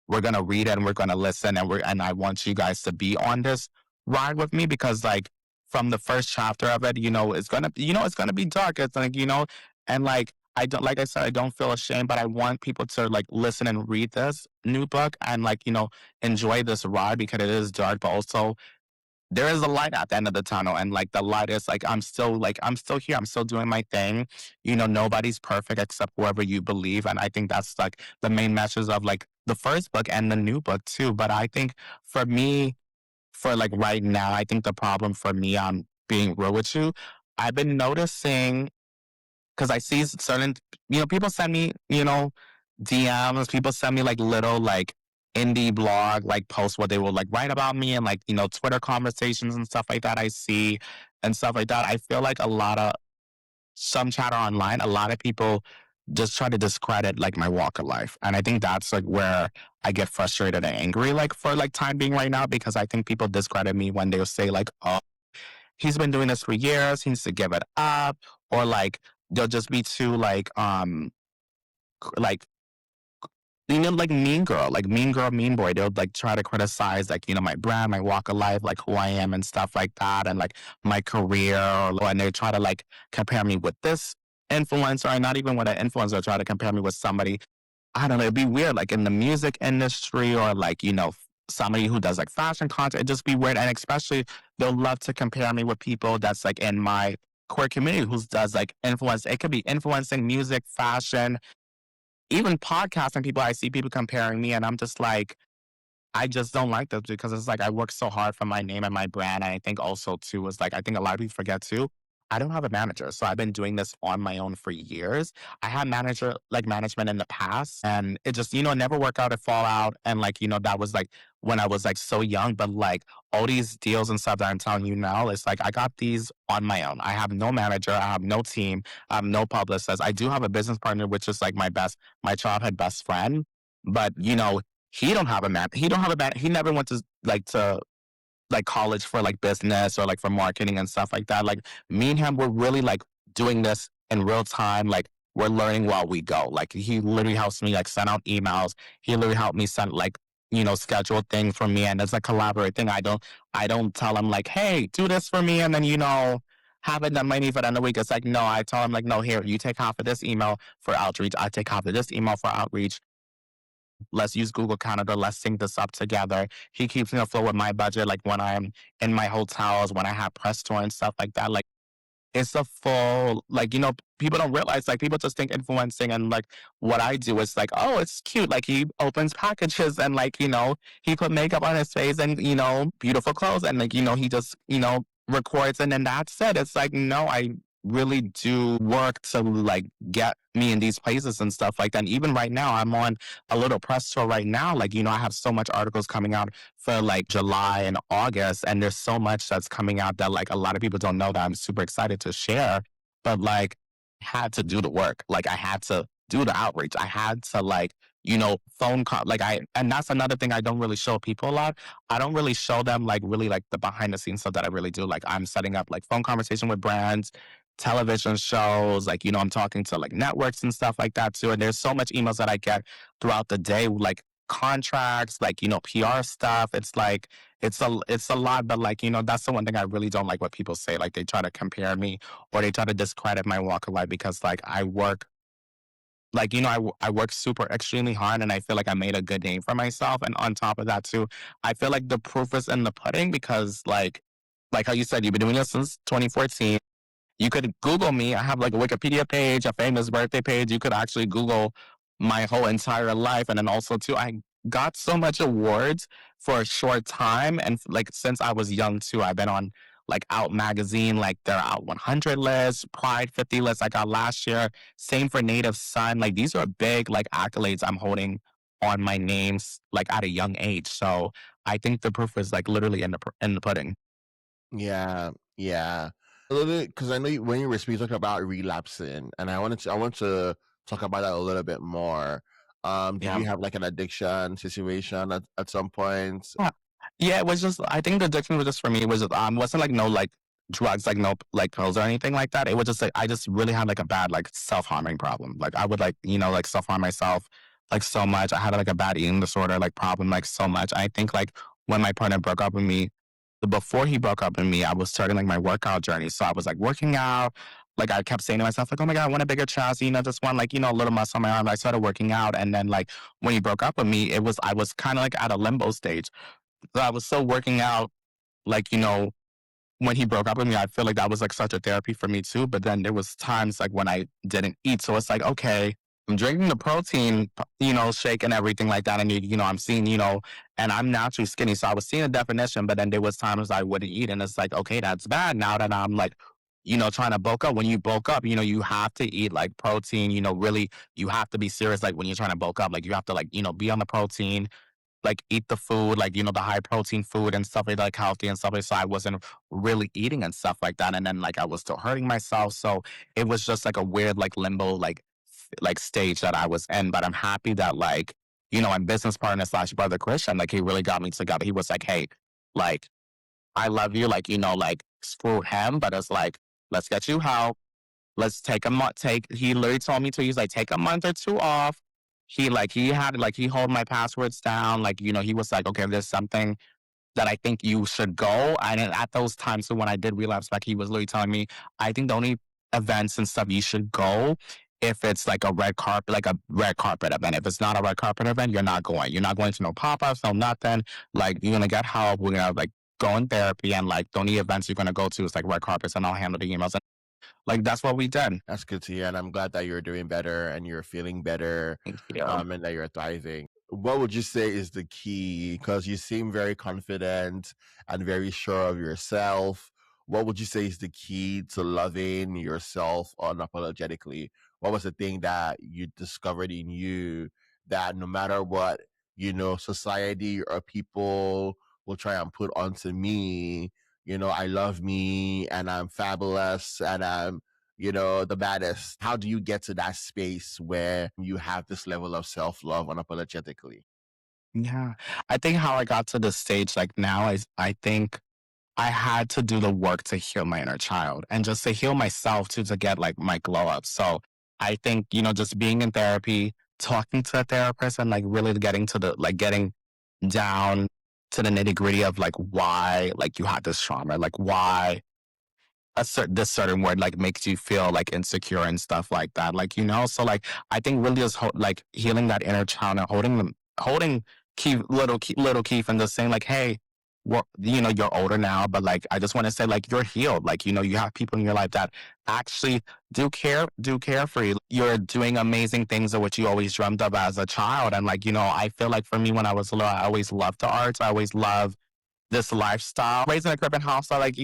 we're going to read it and we're going to listen and I want you guys to be on this ride with me because like from the first chapter of it, it's going to, it's going to be dark. It's like, and like I don't like I said, I don't feel ashamed, but I want people to like listen and read this new book and like, enjoy this ride because it is dark, but also there is a light at the end of the tunnel. And like the light is like I'm still here. I'm still doing my thing. Nobody's perfect except whoever you believe. And I think that's like the main message of like the first book and the new book too. But I think for me, for like right now, I think the problem for me, I'm being real with you, I've been noticing because I see certain, people send me, DMs, people send me like little like indie blog like posts where they will like write about me and like, Twitter conversations and stuff like that I see and stuff like that. I feel like a lot of some chatter online, a lot of people just try to discredit like my walk of life. And I think that's like where I get frustrated and angry, like for like time being right now, because I think people discredit me when they'll say like, oh, he's been doing this for years. He needs to give it up. Or like they'll just be too like like mean girl, mean boy. They'll like try to criticize like, my brand, my walk of life, like who I am and stuff like that, and like my career. And they try to like compare me with this influencer, and not even with an influencer, try to compare me with somebody. I don't know, it'd be weird, like in the music industry or like, somebody who does like fashion content. It'd just be weird. And especially they'll love to compare me with people that's like in my queer community who does like influence. It could be influencing music, fashion, even podcasting people. I see people comparing me and I'm just like, I just don't like this because it's like I work so hard for my name and my brand. And I think also too is like I think a lot of people forget too. I don't have a manager. So I've been doing this on my own for years. I had management in the past and it just, never work out or fall out. And like, that was like when I was like so young. But like all these deals and stuff that I'm telling you now, it's like I got these on my own. I have no manager, I have no team, I have no publicist. I do have a business partner, which is like my childhood best friend. But he don't have a man. He never went to like college for like business or like for marketing and stuff like that. Like me and him, we're really like doing this in real time. Like we're learning while we go. Like he literally helps me like send out emails. He literally helped me send like schedule things for me, and it's a collaborate thing. I don't tell him like, hey, do this for me, and then have it done by me for the end of the week. It's like no, I tell him like no, here you take half of this email for outreach. I take half of this email for outreach. Let's use Google Calendar. Let's sync this up together. He keeps me afloat with my budget, like when I'm in my hotels, when I have press tour and stuff like that. Like it's a full, like, people don't realize, like, people just think influencing and, like, what I do is, like, oh, it's cute. Like, he opens packages and, like, he put makeup on his face and, beautiful clothes. And, like, he just, records and then that's it. It's like, no, I really do work to, like, get me in these places and stuff like that. And even right now, I'm on a little press tour right now. Like, I have so much articles coming out for like July and August. And there's so much that's coming out that like a lot of people don't know that I'm super excited to share. But like, I had to do the work. Like, I had to do the outreach. I had to like, phone call. And that's another thing I don't really show people a lot. I don't really show them like really like the behind the scenes stuff that I really do. Like, I'm setting up like phone conversation with brands, television shows, like, I'm talking to like networks and stuff like that too. And there's so much emails that I get throughout the day, like contracts, like, PR stuff. It's like, it's a lot, but like, that's the one thing I really don't like what people say. Like they try to compare me or they try to discredit my walk of life because like I work like, I work super extremely hard and I feel like I made a good name for myself. And on top of that too, I feel like the proof is in the pudding because like how you said, you've been doing this since 2014. You could Google me. I have like a Wikipedia page, a famous birthday page. You could actually Google my whole entire life. And then also too, I got so much awards for a short time. And like since I was young too, I've been on like Out Magazine, like their Out 100 list, Pride 50 list I got last year. Same for Native Son. Like these are big like accolades I'm holding on my names like at a young age. So I think the proof is like literally in the pudding. Yeah, yeah. A little bit because I know when you were speaking talking about relapsing, and I want to talk about that a little bit more. Did Yeah. you have like an addiction situation at some point? Yeah. Yeah, it was just I think the addiction was just for me, it was wasn't like no like drugs, like no like pills or anything like that. It was just like I just really had like a bad like self-harming problem. Like I would like, like self-harm myself like so much. I had like a bad eating disorder like problem like so much. I think like when my partner broke up with me, before he broke up with me, I was starting like my workout journey. So I was like working out. Like I kept saying to myself, like, oh my God, I want a bigger chest, just want like, a little muscle on my arm. I started working out. And then like when he broke up with me, I was kind of like at a limbo stage. So I was still working out, like, when he broke up with me, I feel like that was like such a therapy for me too. But then there was times like when I didn't eat. So it's like, okay, I'm drinking the protein, shake and everything like that. And, I'm seeing, and I'm naturally skinny. So I was seeing a definition, but then there was times I wouldn't eat. And it's like, okay, that's bad now that I'm like, trying to bulk up. When you bulk up, you have to eat like protein, really, you have to be serious. Like when you're trying to bulk up, like you have to like, be on the protein, like eat the food, like, the high protein food and stuff like healthy and stuff like so I wasn't really eating and stuff like that. And then like I was still hurting myself. So it was just like a weird like limbo like stage that I was in. But I'm happy that like, my business partner slash brother Christian, like he really got me together. He was like, hey, like I love you, like, like screw him, but it's like, let's get you help. Let's take a month. He literally told me to. He's like, take a month or two off. He hold my passwords down. Like, he was like, okay, if there's something that I think you should go. And at those times, so when I did relapse back, he was literally telling me, I think the only events and stuff you should go if it's like a red carpet event. If it's not a red carpet event, you're not going. You're not going to no pop-ups, no nothing. Like, you're gonna get help. We're gonna like go in therapy and like the only events you're gonna go to is like red carpets and I'll handle the emails. And like that's what we did. That's good to hear, and I'm glad that you're doing better and you're feeling better, Thank you. and that you're thriving. What would you say is the key? Because you seem very confident and very sure of yourself. What would you say is the key to loving yourself unapologetically? What was the thing that you discovered in you that no matter what, society or people will try and put onto me, I love me and I'm fabulous and I'm the baddest. How do you get to that space where you have this level of self love unapologetically? Yeah. I think how I got to this stage like now is I think I had to do the work to heal my inner child and just to heal myself too, to get like my glow up. So I think, just being in therapy, talking to a therapist and like really getting to getting down to the nitty gritty of like why like you had this trauma, like why this certain word like makes you feel like insecure and stuff like that. Like, so like I think really just like healing that inner child and holding little Keith and just saying like, hey, well, you're older now, but like I just want to say like you're healed. Like, you have people in your life that actually do care for you. You're doing amazing things of what you always dreamt of as a child. And like, I feel like for me when I was little, I always loved the arts. I always loved this lifestyle. Raised in a Caribbean household, like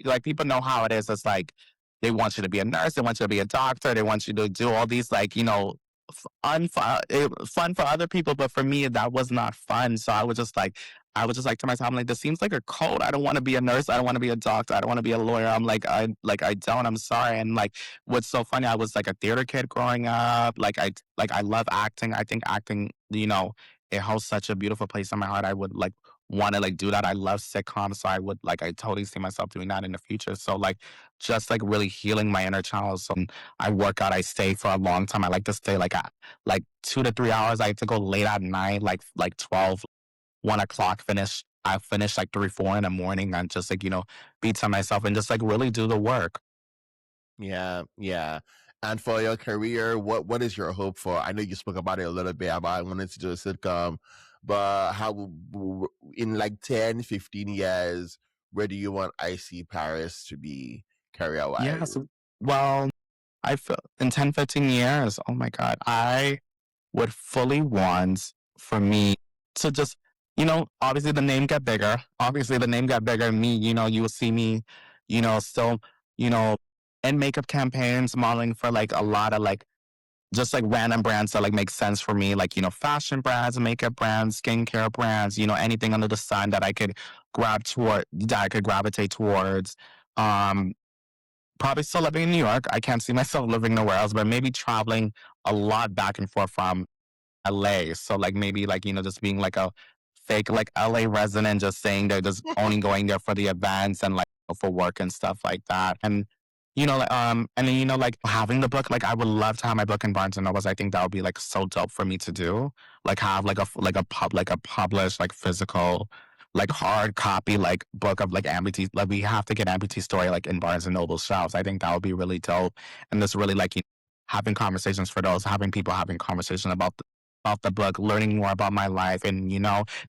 like people know how it is. It's like they want you to be a nurse, they want you to be a doctor, they want you to do all these like fun for other people, but for me that was not fun. So I was just like to myself, I'm like, this seems like a code. I don't want to be a nurse. I don't want to be a doctor. I don't want to be a lawyer. I'm like I don't. I'm sorry. And like, what's so funny? I was like a theater kid growing up. I love acting. I think acting, it holds such a beautiful place in my heart. I would like want to like do that. I love sitcoms, so I totally see myself doing that in the future. So like just like really healing my inner child. So I work out, I stay for a long time. I like to stay like 2 to 3 hours. I have to go late at night, like 12, 1 o'clock finish. I finish like 3, 4 in the morning and just like, be to myself and just like really do the work. Yeah, yeah. And for your career, what is your hope for? I know you spoke about it a little bit about wanting to do a sitcom, but in like 10, 15 years, where do you want IC Paris to be career Yeah. wise? So, well, I feel in 10, 15 years, oh my God, I would fully want for me to just, obviously the name got bigger. Obviously the name got bigger. Me, you will see me, still, you know, in makeup campaigns, modeling for like a lot of like just like random brands that like make sense for me, like, fashion brands, makeup brands, skincare brands, anything under the sun that I could that I could gravitate towards. Um, Probably still living in New York. I can't see myself living nowhere else, but maybe traveling a lot back and forth from LA. So like maybe like, just being like a fake like LA resident, just saying they're just only going there for the events and like for work and stuff like that. And and then like having the book, like I would love to have my book in Barnes and Nobles. I think that would be like so dope for me to do. Like have like a published like physical like hard copy like book of like amputee, like we have to get Amputee Story like in Barnes and Noble shelves. I think that would be really dope. And just really like having conversations for those, having people having conversations about the book, learning more about my life. And,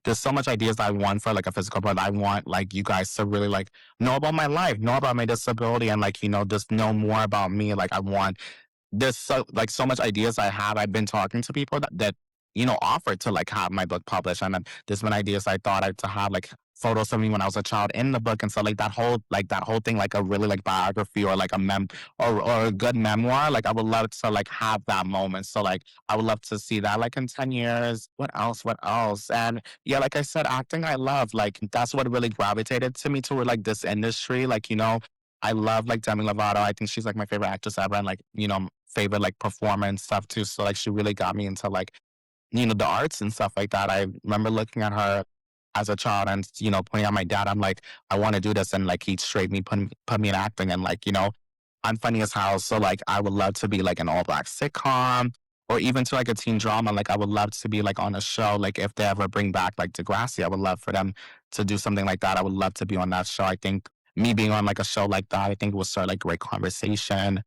there's so much ideas that I want for like a physical book. I want like you guys to really like know about my life, know about my disability and like, just know more about me. Like I want there's so much ideas I have. I've been talking to people that offered to like have my book published, and then there's been ideas I thought I to have like photos of me when I was a child in the book, and so like that whole thing, like a really like biography or like a or a good memoir. Like I would love to like have that moment. So like I would love to see that like in 10 years. What else? What else? And yeah, like I said, acting I love. Like that's what really gravitated to me toward like this industry. Like I love like Demi Lovato. I think she's like my favorite actress ever, and like favorite like performer and stuff too. So like she really got me into like the arts and stuff like that. I remember looking at her as a child and pointing at my dad. I'm like, I want to do this, and like he straight me put me in acting, and like I'm funny as hell. So like I would love to be like an all black sitcom. Or even to like a teen drama, like I would love to be like on a show. Like if they ever bring back like Degrassi, I would love for them to do something like that. I would love to be on that show. I think me being on like a show like that, I think it would start like great conversation,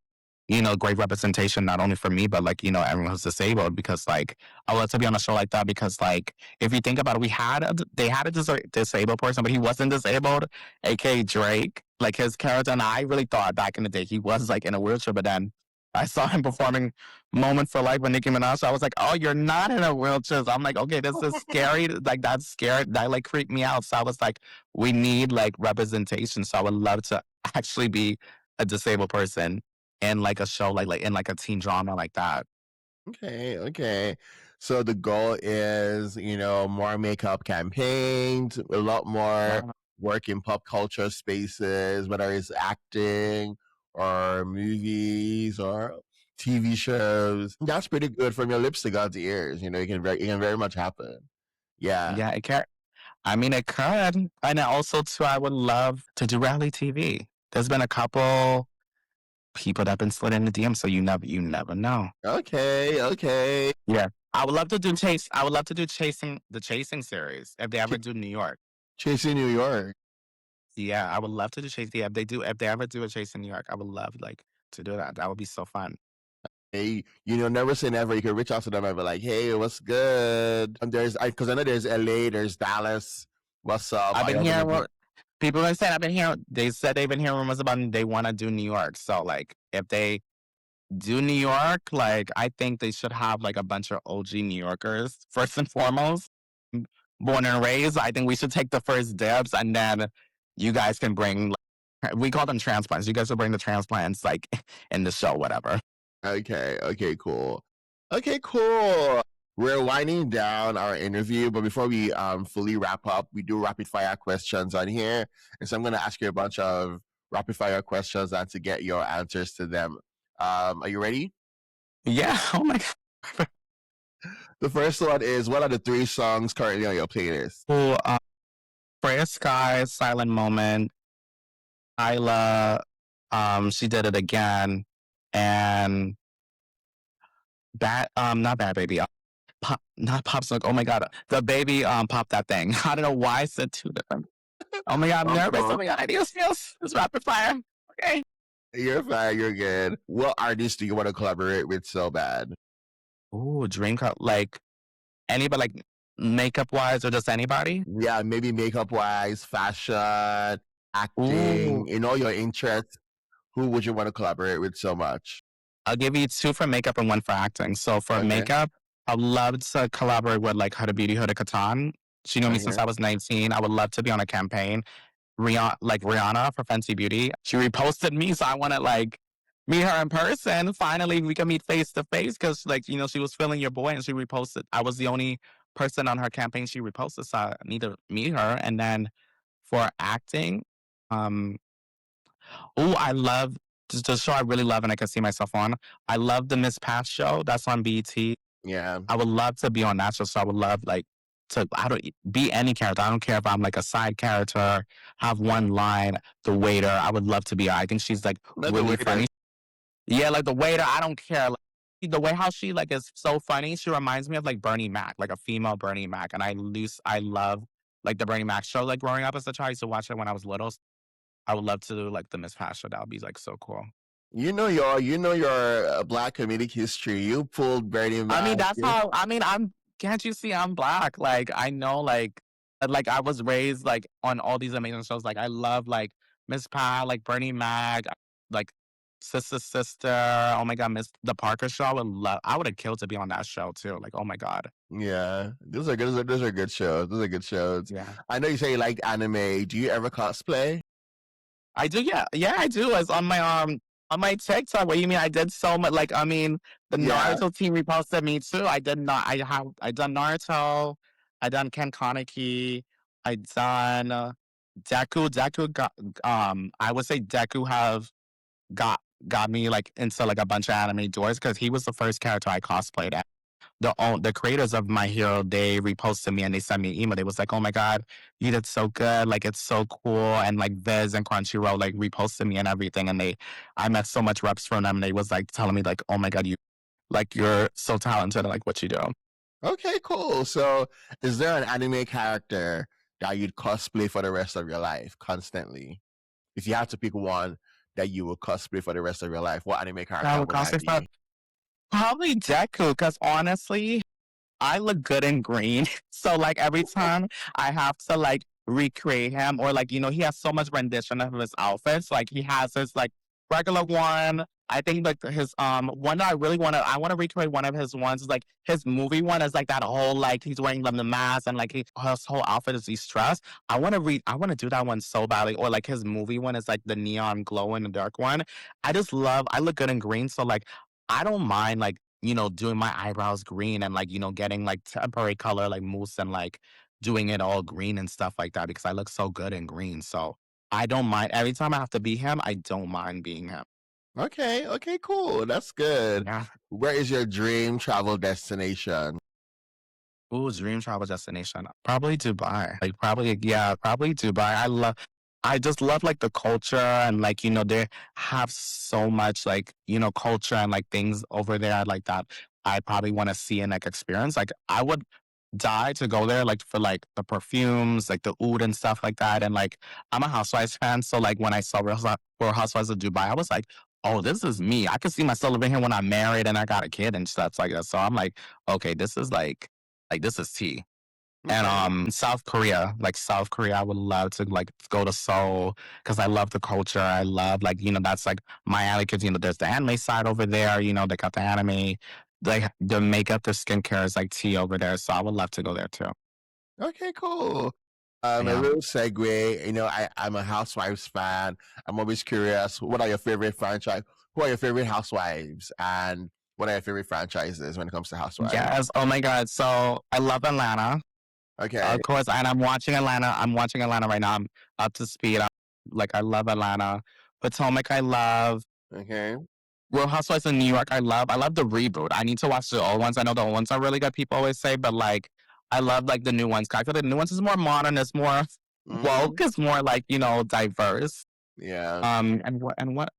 great representation, not only for me, but like, everyone who's disabled. Because like, I would love to be on a show like that because like, if you think about it, they had a disabled person, but he wasn't disabled, aka Drake. Like his character, and I really thought back in the day he was like in a wheelchair, but then I saw him performing Moment for Life with Nicki Minaj. I was like, oh, you're not in a wheelchair. So I'm like, okay, this is scary. Like, that's scared. That like creeped me out. So I was like, we need like representation. So I would love to actually be a disabled person in like a show, like in like a teen drama like that. Okay, okay. So the goal is, more makeup campaigns, a lot more Wow. work in pop culture spaces, whether it's acting or movies or TV shows. That's pretty good from your lips to God's ears. It can very much happen. Yeah. Yeah, it can. I mean, it could. And also, too, I would love to do reality TV. There's been a couple people that have been slid in the DM, so you never know. Okay, okay. Yeah. I would love to do Chase. I would love to do Chasing series if they ever Ch- do New York. Chasing New York. Yeah, I would love to do Chase. Yeah, if they ever do a Chase in New York, I would love like to do that. That would be so fun. Hey, never say never. You can reach out to them and be like, "Hey, what's good?" And because I know there's LA, there's Dallas. What's up? I've Are been you gonna hearing be? people been saying I've been hearing they said they've been hearing rumors about they want to do New York. So like if they do New York, like I think they should have like a bunch of OG New Yorkers first and foremost, born and raised. I think we should take the first dibs, and then you guys can bring. We call them transplants. You guys will bring the transplants like in the show, whatever. Okay, okay, cool. Okay, cool. We're winding down our interview, but before we fully wrap up, we do rapid fire questions on here, and so I'm gonna ask you a bunch of rapid fire questions and to get your answers to them. Are you ready? Yeah. Oh my god. The first one is: what are the three songs currently on your playlist? Cool. Prayer Sky, Silent Moment, Isla, she did it again, and not Bad Baby, pop, not Pop Smoke. Oh my god, the baby, pop that thing. I don't know why I said two different. Oh my god, I'm nervous. Oh Uh-huh. my god, I need skills. It's rapid fire. Okay. You're fine. You're good. What artist do you want to collaborate with so bad? Ooh, dream cut like anybody, like makeup wise or just anybody. Yeah, maybe makeup wise, fashion, Ooh, acting, in all your interests. Who would you want to collaborate with so much? I'll give you two for makeup and one for acting. So for Okay. makeup, I'd love to collaborate with like Huda Beauty, Huda Katan. She knew me since Okay. I was 19. I would love to be on a campaign. Rihanna for Fenty Beauty. She reposted me, so I want to like meet her in person. Finally, we can meet face to face because, like, she was feeling your boy and she reposted. I was the only person on her campaign she reposted, so I need to meet her. And then for acting, um, I love just the show I really love and I can see myself on. I love the Miss Pass show that's on BET. Yeah. I would love to be on that show. So I would love like to I don't be any character. I don't care if I'm like a side character, have one line, the waiter. I would love to be her. I think she's like Not the really waiter. funny. Yeah, like the waiter, I don't care. Like, the way how she like is so funny. She reminds me of like Bernie Mac, like a female Bernie Mac. And I love like the Bernie Mac show. Like growing up as a child, I used to watch it when I was little. I would love to do like the Miss Pass show. That would be like so cool. your Black comedic history. You pulled Bernie I mean, Mac. that's how. I mean, Can't you see I'm black? Like I know, like I was raised like on all these amazing shows. Like I love like Miss Pat, like Bernie Mac, like Sister Sister. Oh my god, Miss the Parker Show. I would have killed to be on that show too. Like oh my god. Yeah, those are good. Those are good shows. Those are good shows. Yeah. I know you say you like anime. Do you ever cosplay? I do, yeah, yeah, I do. It's on my TikTok. What do you mean? I did so much. Like, I mean, the Yeah. Naruto team reposted me too. I did not. I done Naruto. I done Ken Kaneki. I done Deku. Deku got I would say Deku have got got me like into like a bunch of anime doors because he was the first character I cosplayed the creators of My Hero, they reposted me and they sent me an email. They was like, "Oh my god, you did so good! Like it's so cool!" And like Viz and Crunchyroll like reposted me and everything. And I met so much reps from them. And they was like telling me like, "Oh my god, you're so talented and like what you do." Okay, cool. So, is there an anime character that you'd cosplay for the rest of your life constantly? If you had to pick one that you would cosplay for the rest of your life, what anime I character would would that cosplay for be? probably Deku because honestly, I look good in green. So like every time I have to like recreate him or like, he has so much rendition of his outfits. Like he has his like regular one. I think like his one that I want to recreate one of his ones is like his movie one is like that whole like he's wearing the mask and like his whole outfit is distressed. I want to do that one so badly. Or like his movie one is like the neon glow in the dark one. I look good in green, so like I don't mind like doing my eyebrows green and like getting like temporary color like mousse and like doing it all green and stuff like that because I look so good in green. So I don't mind every time I have to be him. I don't mind being him. Okay, okay, cool. That's good. Yeah. Where is your dream travel destination? Ooh, dream travel destination. Probably Dubai. Like probably, yeah, probably Dubai. I just love like the culture and like, they have so much like, culture and like things over there like that. I probably want to see and like experience. Like I would die to go there like for like the perfumes, like the oud and stuff like that. And like I'm a Housewives fan. So like when I saw Real Housewives of Dubai, I was like, oh, this is me. I could see myself living here when I'm married and I got a kid and stuff like that. So I'm okay, this is like this is tea. And Okay. South Korea, I would love to like go to Seoul because I love the culture. I love like that's like my alley because there's the anime side over there. They got the anime, like the makeup, the skincare is like tea over there. So I would love to go there too. Okay, cool. A Yeah. little segue. I'm a Housewives fan. I'm always curious. What are your favorite franchise? Who are your favorite Housewives? And what are your favorite franchises when it comes to Housewives? Yes. Oh my God. So I love Atlanta, Okay. of course, and I'm watching Atlanta. I'm watching Atlanta right now. I'm up to speed. Like I love Atlanta. Potomac, I love. Okay. Real Housewives in New York, I love. I love the reboot. I need to watch the old ones. I know the old ones are really good. People always say, but like, I love like the new ones. I feel the new ones is more modern. It's more Mm-hmm. woke. It's more like diverse. Yeah.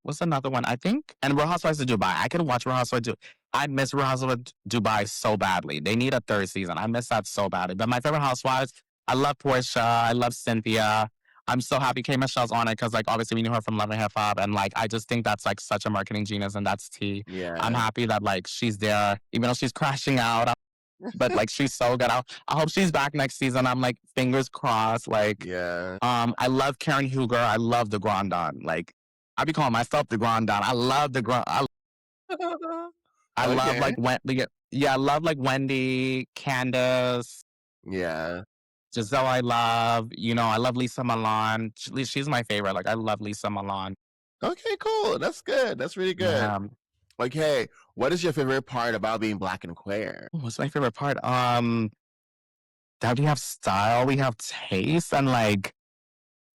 What's another one? I think and Real Housewives of Dubai. I can watch Real Housewives. I miss Real Housewives of Dubai so badly. They need a third season. I miss that so badly. But my favorite housewives, I love Portia. I love Cynthia. I'm so happy K Michelle's on it because like obviously we knew her from Love and Hip Hop and like I just think that's like such a marketing genius and that's T. I'm Yeah. happy that like she's there even though she's crashing out. But like she's so good. I hope she's back next season. I'm like fingers crossed. Like Yeah. I love Karen Huger. I love the Grand Don. Like I be calling myself the Grand Don. I love the Grand. I love Okay. like Wendy. Yeah, I love like Wendy, Candace, Yeah. Giselle. I love. I love Lisa Milan. She's my favorite. Like I love Lisa Milan. Okay, cool. That's good. That's really good. Yeah. Okay. What is your favorite part about being black and queer? What's my favorite part? That we have style, we have taste, and like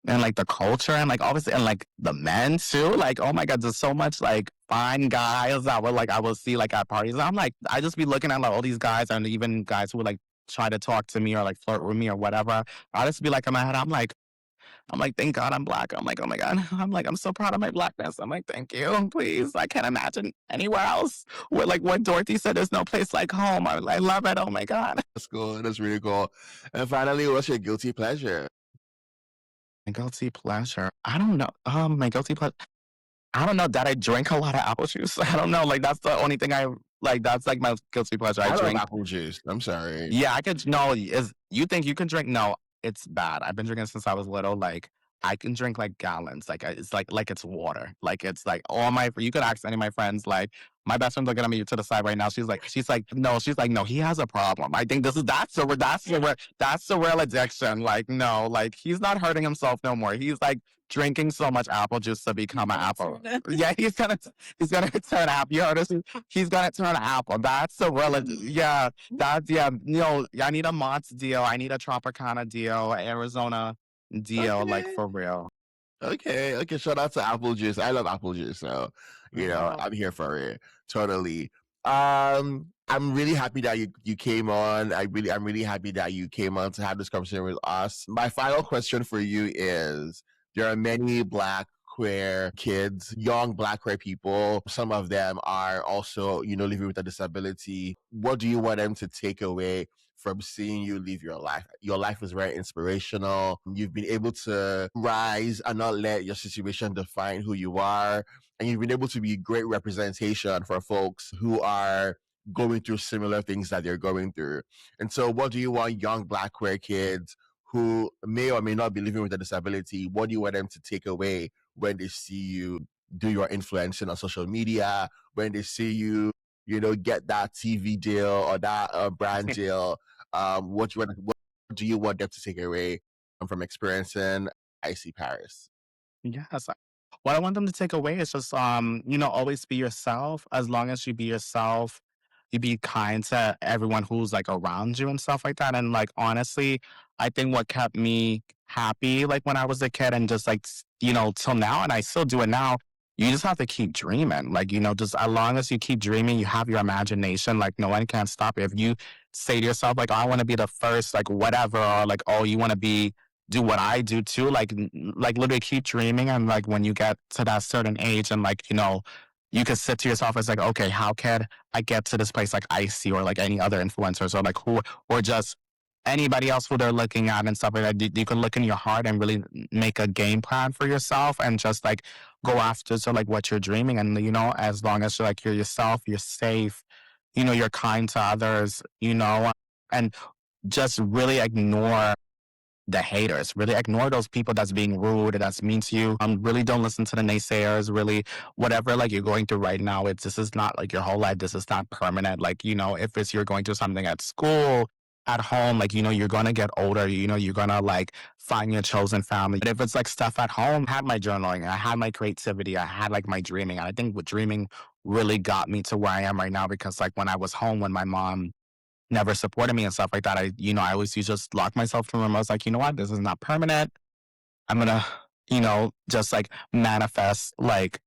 the culture and like obviously and like the men too. Like, oh my God, there's so much like fine guys that would like I will see like at parties. I'm like, I just be looking at like all these guys and even guys who would like try to talk to me or like flirt with me or whatever. I just be like in my head, I'm like, thank God I'm black. I'm like, oh my God. I'm like, I'm so proud of my blackness. I'm like, thank you. Please. I can't imagine anywhere else. Where like what Dorothy said, there's no place like home. I love it. Oh my God. That's cool. That's really cool. And finally, what's your guilty pleasure? My guilty pleasure. I don't know. My guilty pleasure. I don't know that I drink a lot of apple juice. I don't know. Like that's the only thing I like. That's like my guilty pleasure. I I love drink. apple juice. I'm sorry. Yeah, I could. No, is you think you can drink? No, it's bad. I've been drinking since I was little. Like I can drink like gallons. Like it's like it's water. Like it's like all my. You could ask any of my friends. Like my best friend's looking at me to the side right now. She's like no. He has a problem. I think that's the real addiction. Like no, like he's not hurting himself no more. He's like drinking so much apple juice to become an apple. Yeah, he's gonna turn apple. You heard us? He's gonna turn apple. That's the real. Yeah, I need a Mott's deal. I need a Tropicana deal, Arizona deal, like Okay. for real. Okay. Okay. Shout out to apple juice. I love apple juice. So, Oh, I'm here for it. Totally. I'm really happy that you came on. I'm really happy that you came on to have this conversation with us. My final question for you is there are many black queer kids, young black queer people. Some of them are also, living with a disability. What do you want them to take away from seeing you live your life? Your life is very inspirational. You've been able to rise and not let your situation define who you are. And you've been able to be great representation for folks who are going through similar things that they're going through. And so, what do you want young black queer kids who may or may not be living with a disability, what do you want them to take away when they see you do your influencing on social media, when they see you, get that TV deal or that brand deal, what do you want them to take away from experiencing Icy Paris? Yes. What I want them to take away is just, always be yourself. As long as you be yourself, you be kind to everyone who's like around you and stuff like that. And like, honestly, I think what kept me happy, like when I was a kid and just like, till now, and I still do it now, you just have to keep dreaming. Like, just as long as you keep dreaming, you have your imagination, like no one can stop you. If you say to yourself, like, oh, I want to be the first, like whatever, or like, oh, you want to be do what I do too. Like literally keep dreaming. And like when you get to that certain age and like, you could sit to yourself as like, okay, how can I get to this place like Icy or like any other influencers or like who, or just anybody else who they're looking at and stuff like that. You can look in your heart and really make a game plan for yourself and just like go after so like what you're dreaming. And, as long as you're yourself, you're safe, you're kind to others, and just really ignore the haters. Really ignore those people that's being rude, that's mean to you. Really don't listen to the naysayers. Really, whatever like you're going through right now, this is not like your whole life. This is not permanent. Like if it's you're going through something at school, at home, like you're gonna get older. You're gonna like find your chosen family. But if it's like stuff at home, I had my journaling, I had my creativity, I had like my dreaming. And I think what dreaming really got me to where I am right now because like when I was home, when my mom never supported me and stuff like that. I always used to just lock myself in a room. I was like, you know what? This is not permanent. I'm gonna, just like manifest like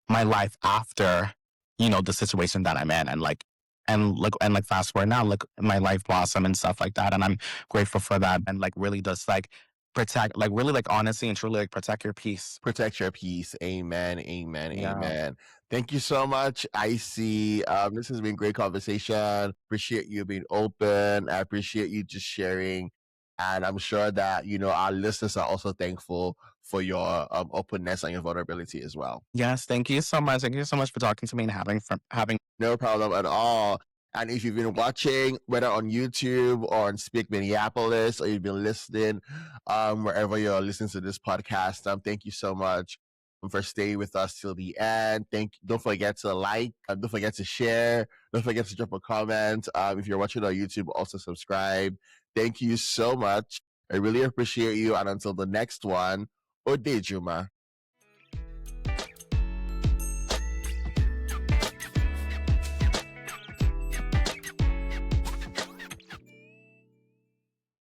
my life after, the situation that I'm in and fast forward now, look my life blossom and stuff like that. And I'm grateful for that. And like really just like protect, like really like honestly and truly like protect your peace. Protect your peace. Amen. Amen. Yeah. Amen. Thank you so much, Icy. This has been great conversation. Appreciate you being open. I appreciate you just sharing. And I'm sure that, our listeners are also thankful for your openness and your vulnerability as well. Yes. Thank you so much. Thank you so much for talking to me and having. No problem at all. And if you've been watching, whether on YouTube or on Speak Minneapolis, or you've been listening, wherever you're listening to this podcast, thank you so much for staying with us till the end. Don't forget to like, don't forget to share, don't forget to drop a comment. If you're watching on YouTube, also subscribe. Thank you so much. I really appreciate you. And until the next one, Odejuma.